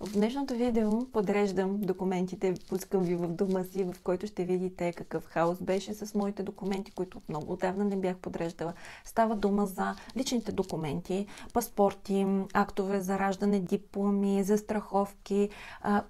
В днешното видео подреждам документите, пускам ви в дома си, в който ще видите какъв хаос беше с моите документи, които много отдавна не бях подреждала. Става дума за личните документи, паспорти, актове за раждане, дипломи, застраховки.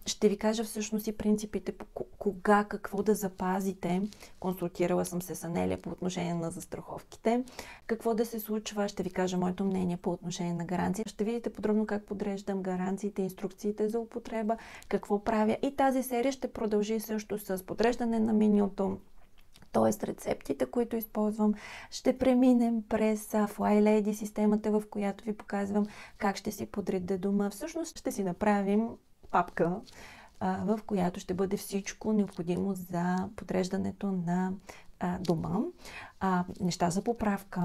Ще ви кажа всъщност и принципите кога, какво да запазите. Консултирала съм се с Анелия по отношение на застраховките. Какво да се случва, ще ви кажа моето мнение по отношение на гаранции. Ще видите подробно как подреждам гаранциите, инструкциите за употреба, какво правя. И тази серия ще продължи също с подреждане на менюто, т.е. рецептите, които използвам. Ще преминем през FlyLady, системата, в която ви показвам как ще си подредя дома. Всъщност ще си направим папка, в която ще бъде всичко необходимо за подреждането на дома. Неща за поправка,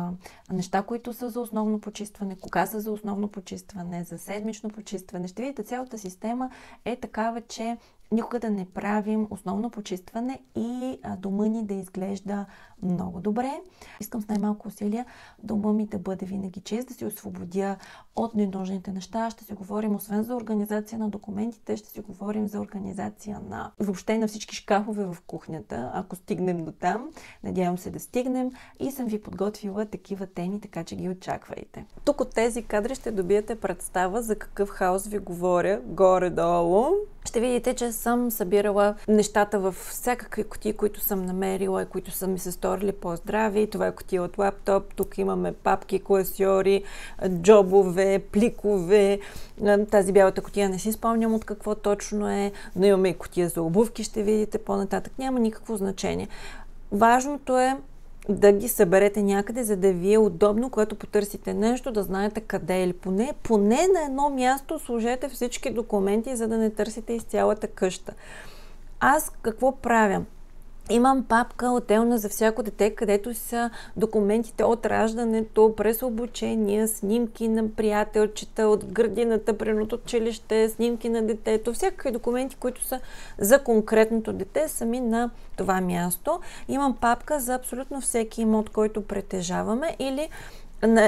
неща, които са за основно почистване, кога са за основно почистване, за седмично почистване. Ще видите, цялата система е такава, че никога да не правим основно почистване и дома ни да изглежда много добре. Искам с най-малко усилия дома ми да бъде винаги чист, да си освободя от ненужните неща. Ще си говорим освен за организация на документите, ще си говорим за организация на въобще на всички шкафове в кухнята, ако стигнем до там. Надявам се да стигнем и съм ви подготвила такива теми, така че ги очаквайте. Тук от тези кадри ще добиете представа за какъв хаос ви говоря горе-долу. Ще видите, че съм събирала нещата в всякакви кутии, които съм намерила и които са ми се сторили по-здрави. Това е кутия от лаптоп, тук имаме папки, класьори, джобове, пликове. Тази бялата кутия не си спомням от какво точно е, но имаме и кутия за обувки, ще видите по-нататък. Няма никакво значение. Важното е да ги съберете някъде, за да ви е удобно, когато потърсите нещо, да знаете къде е, или поне на едно място сложете всички документи, за да не търсите из цялата къща. Аз какво правя? Имам папка отделна за всяко дете, където са документите от раждането, през обучение, снимки на приятелчета, от градината, примерно от училище, снимки на детето, всякакви документи, които са за конкретното дете, сами на това място. Имам папка за абсолютно всеки имот, който притежаваме, или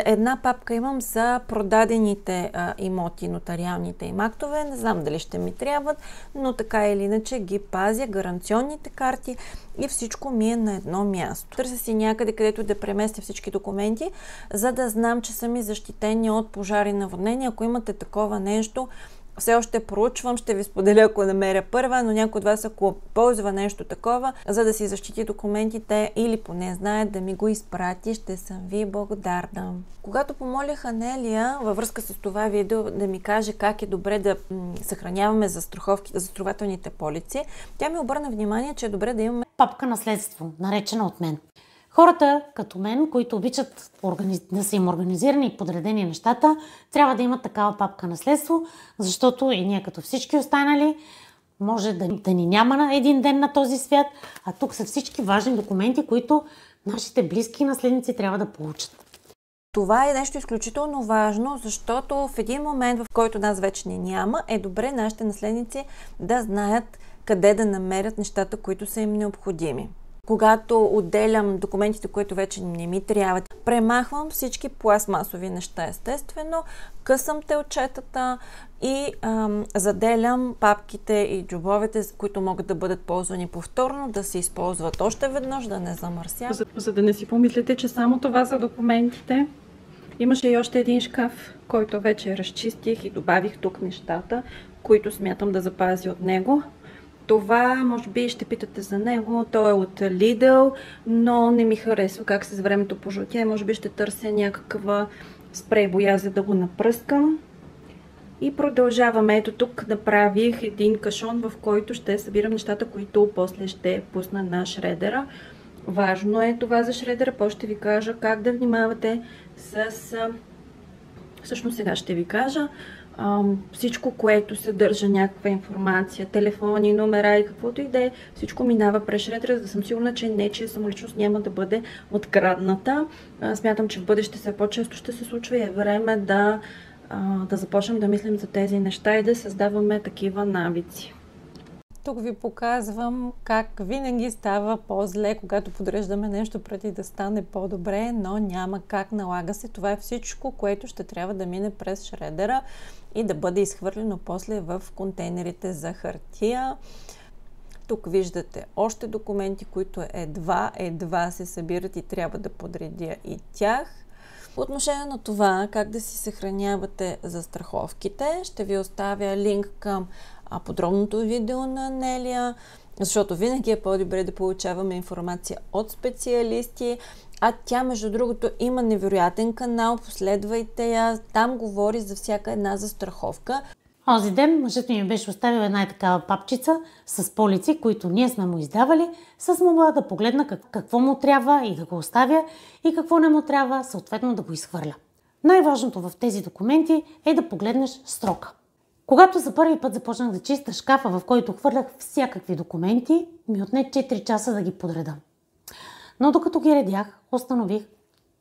една папка имам за продадените имоти, нотариалните им актове. Не знам дали ще ми трябват, но така или иначе ги пазя, гаранционните карти и всичко ми е на едно място. Търся си някъде, където да преместя всички документи, за да знам, че са ми защитени от пожари и наводнения. Ако имате такова нещо, все още проучвам, ще ви споделя, ако намеря първа, но някой от вас, ако ползва нещо такова, за да си защити документите или поне знае, да ми го изпрати, ще съм ви благодарна. Когато помолих Анелия във връзка с това видео да ми каже как е добре да съхраняваме застрахователните полици, тя ми обърна внимание, че е добре да имаме папка наследство, наречена от мен. Хората като мен, които обичат да са им организирани и подредени нещата, трябва да имат такава папка наследство, защото и ние като всички останали може да ни няма на един ден на този свят, а тук са всички важни документи, които нашите близки наследници трябва да получат. Това е нещо изключително важно, защото в един момент, в който нас вече не няма, е добре нашите наследници да знаят къде да намерят нещата, които са им необходими. Когато отделям документите, които вече не ми трябват, премахвам всички пластмасови неща, естествено, късам телчетата и заделям папките и джобовете, които могат да бъдат ползвани повторно, да се използват още веднъж, да не замърсяват. За да не си помислите, че само това са документите. Имаше и още един шкаф, който вече разчистих и добавих тук нещата, които смятам да запазя от него. Това, може би ще питате за него, той е от Lidl, но не ми харесва как се с времето пожълтя. Може би ще търся някаква спрей боя, за да го напръскам. И продължаваме. Ето тук направих един кашон, в който ще събирам нещата, които после ще пусна на шредера. Важно е това за шредера, после ще ви кажа как да внимавате с... Всъщност сега ще ви кажа. Всичко, което съдържа някаква информация, телефони, номера и каквото и да е, всичко минава през шредера, за да съм сигурна, че нечия самоличност няма да бъде открадната. Смятам, че в бъдеще все по-често ще се случва и е време да започнем да мислим за тези неща и да създаваме такива навици. Тук ви показвам как винаги става по-зле, когато подреждаме нещо преди да стане по-добре, но няма как, налага се. Това е всичко, което ще трябва да мине през шредера и да бъде изхвърлено после в контейнерите за хартия. Тук виждате още документи, които едва се събират и трябва да подредя и тях. По отношение на това как да си съхранявате застраховките, ще ви оставя линк към подробното видео на Нелия, защото винаги е по-добре да получаваме информация от специалисти, а тя, между другото, има невероятен канал, последвайте я, там говори за всяка една застраховка. Онзи ден мъжът ми беше оставил една такава папчица с полици, които ние сме му издавали, с молба да погледна какво му трябва и да го оставя и какво не му трябва, съответно да го изхвърля. Най-важното в тези документи е да погледнеш срока. Когато за първи път започнах да чиста шкафа, в който хвърлях всякакви документи, ми отне 4 часа да ги подреда. Но докато ги редях, установих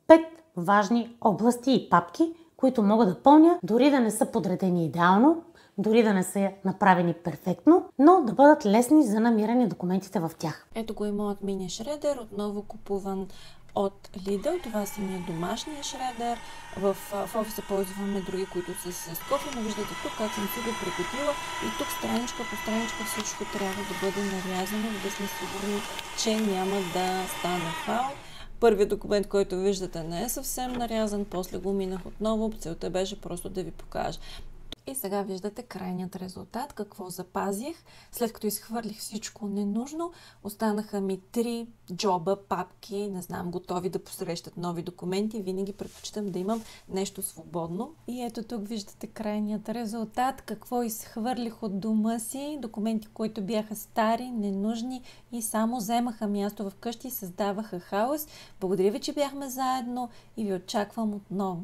5 важни области и папки, които мога да пълня, дори да не са подредени идеално, дори да не са направени перфектно, но да бъдат лесни за намиране документите в тях. Ето го и моят мини шредер, отново купуван от Lidl. Това си ми е домашния шредер. В офиса ползваме други, които са с кофе, но виждате тук как съм си го приготвила и тук страничка по страничка всичко трябва да бъде нарязано, за да сме сигурни, че няма да стане фал. Първият документ, който виждате, не е съвсем нарязан, после го минах отново. Целта беше просто да ви покажа. И сега виждате крайният резултат, какво запазих. След като изхвърлих всичко ненужно, останаха ми 3 джоба, папки, не знам, готови да посрещат нови документи. Винаги предпочитам да имам нещо свободно. И ето тук виждате крайният резултат, какво изхвърлих от дома си. Документи, които бяха стари, ненужни и само вземаха място в къщи и създаваха хаос. Благодаря ви, че бяхме заедно и ви очаквам отново.